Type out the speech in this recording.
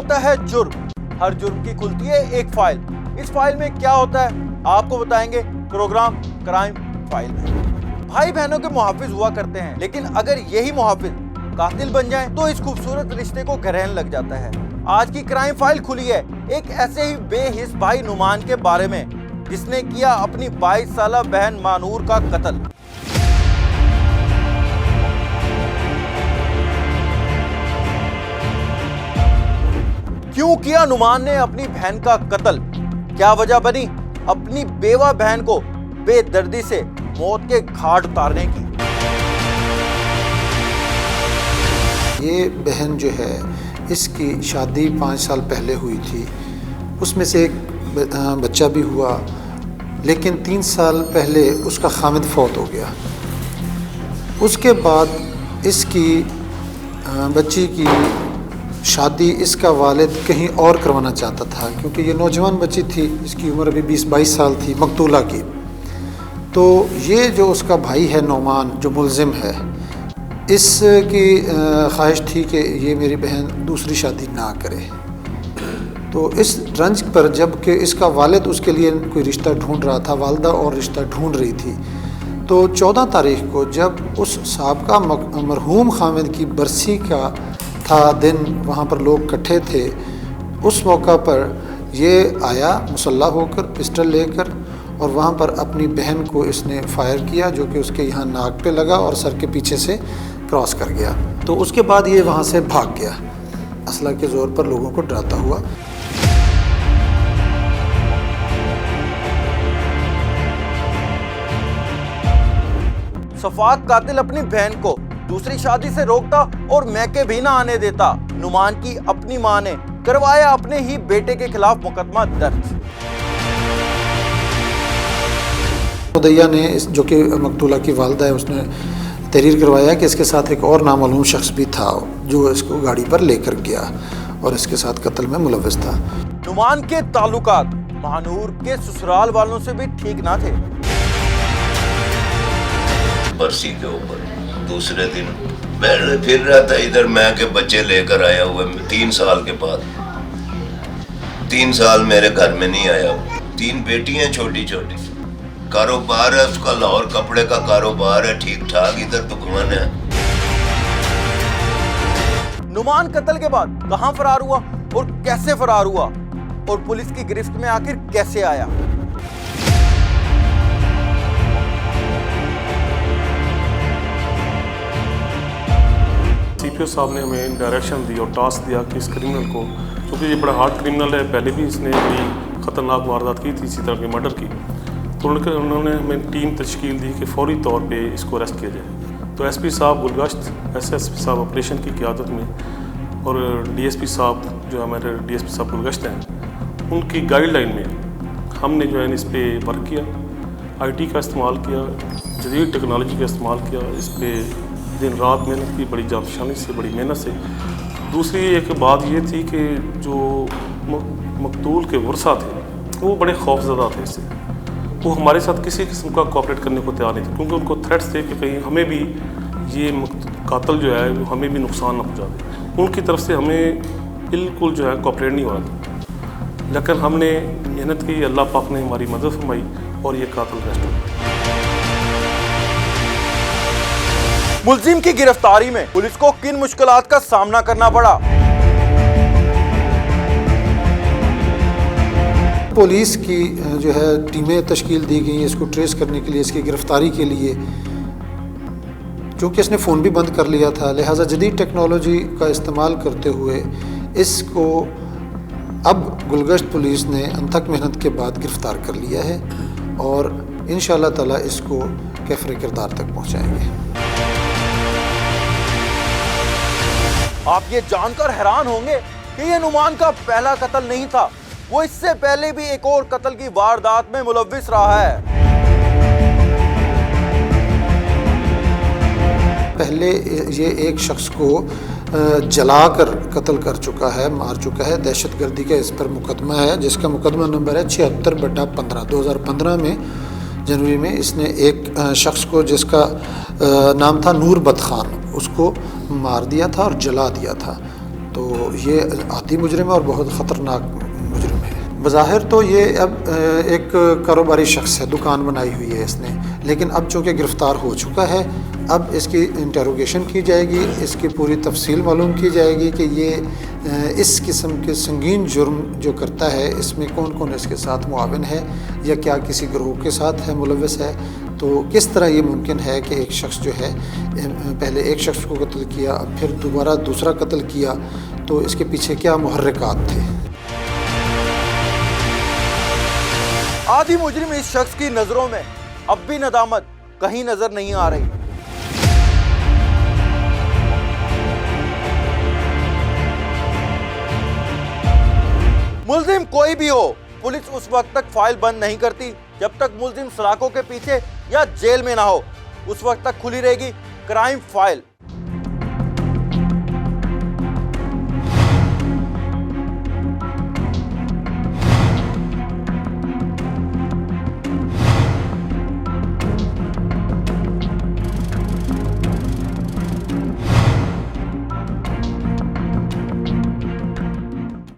होता है जुर्म, हर जुर्म की खुलती है एक फाइल। इस फाइल में क्या होता है आपको बताएंगे प्रोग्राम क्राइम फाइल में। भाई बहनों के मुहाफिज हुआ करते हैं, लेकिन अगर यही मुहाफिज कातिल बन जाए तो इस खूबसूरत रिश्ते को ग्रहण लग जाता है। आज की क्राइम फाइल खुली है एक ऐसे ही बेहिस भाई नुमान के बारे में, जिसने किया अपनी 22 साला बहन मानूर का कत्ल। क्यों किया नुमान ने अपनी बहन का कत्ल? क्या वजह बनी अपनी बेवा बहन को बेदर्दी से मौत के घाट उतारने की? ये बहन जो है, इसकी शादी 5 साल पहले हुई थी। उसमें से एक बच्चा भी हुआ, लेकिन 3 साल पहले उसका खामिद फौत हो गया। उसके बाद इसकी बच्ची की शादी इसका वालिद कहीं और करवाना चाहता था, क्योंकि ये नौजवान बच्ची थी, इसकी उम्र अभी 20-22 साल थी, मकतूला की। तो ये जो उसका भाई है नुमान, जो मुलजिम है, इसकी ख्वाहिश थी कि ये मेरी बहन दूसरी शादी ना करे। तो इस रंज पर जबकि इसका वालिद उसके लिए कोई रिश्ता ढूंढ रहा था, वालदा और रिश्ता ढूंढ रही थी, तो 14 तारीख को जब उस साबका मरहूम खामिद की बरसी का था दिन, वहाँ पर लोग इकट्ठे थे। उस मौका पर ये आया मुसल्लह होकर, पिस्टल लेकर, और वहाँ पर अपनी बहन को इसने फायर किया, जो कि उसके यहाँ नाक पे लगा और सर के पीछे से क्रॉस कर गया। तो उसके बाद ये वहाँ से भाग गया, असला के ज़ोर पर लोगों को डराता हुआ। सफाक कातिल अपनी बहन को दूसरी शादी से रोकता और मैके भी ना आने देता। नुमान की अपनी मां ने करवाया अपने ही बेटे के खिलाफ मुकदमा दर्ज। उदैया ने जो कि मकतूला की वालदा है, उसने तहरीर करवाया कि इसके साथ एक और नामालूम शख्स भी था, जो इसको गाड़ी पर लेकर गया और इसके साथ कत्ल में मुलव्विस था। नुमान के ताल्लुकात मानूर के ससुराल वालों से भी ठीक ना थे। बरसी के ऊपर दूसरे दिन मैं फिर रहा था इधर, मैं के बच्चे लेकर आया हुआ 3 साल के बाद। 3 साल मेरे घर में नहीं आया। 3 बेटियां छोटी छोटी, कारोबार है उसका, लाहौर कपड़े का कारोबार है, ठीक ठाक, इधर दुकान है। नुमान कत्ल के बाद कहां फरार हुआ और कैसे फरार हुआ, और पुलिस की गिरफ्त में आखिर कैसे आया? सीपीओ साहब ने हमें डायरेक्शन दी और टास्क दिया कि इस क्रिमिनल को, क्योंकि ये बड़ा हार्ड क्रिमिनल है, पहले भी इसने बड़ी ख़तरनाक वारदात की थी इसी तरह के मर्डर की, तो उन्होंने हमें टीम तश्कील दी कि फौरी तौर पे इसको अरेस्ट किया जाए। तो एसपी साहब गुलगश्त, एसएसपी साहब ऑपरेशन की क़यादत में, और डीएसपी साहब जो हमारे डीएसपी साहब गुलगश्त हैं, उनकी गाइडलाइन में हमने जो है इस पर वर्क किया, आईटी का इस्तेमाल किया, जदीद टेक्नोलॉजी का इस्तेमाल किया, इस पर दिन रात मेहनत की, बड़ी जानशनी से, बड़ी मेहनत से। दूसरी एक बात ये थी कि जो मकतूल के वर्सा थे वो बड़े खौफज़दा थे इससे, वो हमारे साथ किसी किस्म का कोऑपरेट करने को तैयार नहीं थे, क्योंकि उनको थ्रेट्स थे कि कहीं हमें भी ये कातिल जो है हमें भी नुकसान न पहुँचा दे। उनकी तरफ से हमें बिल्कुल जो है कोऑपरेट नहीं हो रहा था, लेकिन हमने मेहनत की, अल्लाह पाक ने हमारी मदद फरमाई और ये कातिल अरेस्ट हो गया। मुलजिम की गिरफ्तारी में पुलिस को किन मुश्किलात का सामना करना पड़ा? पुलिस की जो है टीमें तश्कील दी गई इसको ट्रेस करने के लिए, इसकी गिरफ्तारी के लिए। चूँकि इसने फ़ोन भी बंद कर लिया था, लिहाजा जदीद टेक्नोलॉजी का इस्तेमाल करते हुए इसको अब गुलगश्त पुलिस ने अनथक मेहनत के बाद गिरफ़्तार कर लिया है, और इंशाअल्लाह ताला इसको कैफ़रे किरदार तक पहुँचाएंगे। आप ये जानकर हैरान होंगे कि ये नुमान का पहला कत्ल नहीं था, वो इससे पहले भी एक और कत्ल की वारदात में मुलव्विस रहा है। पहले ये एक शख्स को जलाकर कत्ल कर चुका है, मार चुका है। दहशतगर्दी का इस पर मुकदमा है, जिसका मुकदमा नंबर है 76/15। 2015 में जनवरी में इसने एक शख्स को, जिसका नाम था नूर बद खान, उसको मार दिया था और जला दिया था। तो ये आदी मुजरिम है और बहुत ख़तरनाक मुजरिम है। बज़ाहिर तो ये अब एक कारोबारी शख्स है, दुकान बनाई हुई है इसने, लेकिन अब चूँकि गिरफ़्तार हो चुका है, अब इसकी इंटरोगेशन की जाएगी, इसकी पूरी तफसील मालूम की जाएगी कि ये इस किस्म के संगीन जुर्म जो करता है इसमें कौन कौन इसके साथ मुआविन है या क्या किसी गिरोह के साथ है, मुलव्वस है। तो किस तरह ये मुमकिन है कि एक शख्स जो है पहले एक शख्स को कत्ल किया, फिर दोबारा दूसरा कत्ल किया, तो इसके पीछे क्या मुहर्रिकात थे। आदी मुजरिम इस शख्स की नजरों में अब भी नदामत कहीं नजर नहीं आ रही। मुल्जिम कोई भी हो, पुलिस उस वक्त तक फाइल बंद नहीं करती जब तक मुल्जिम सलाखों के पीछे या जेल में ना हो। उस वक्त तक खुली रहेगी क्राइम फाइल।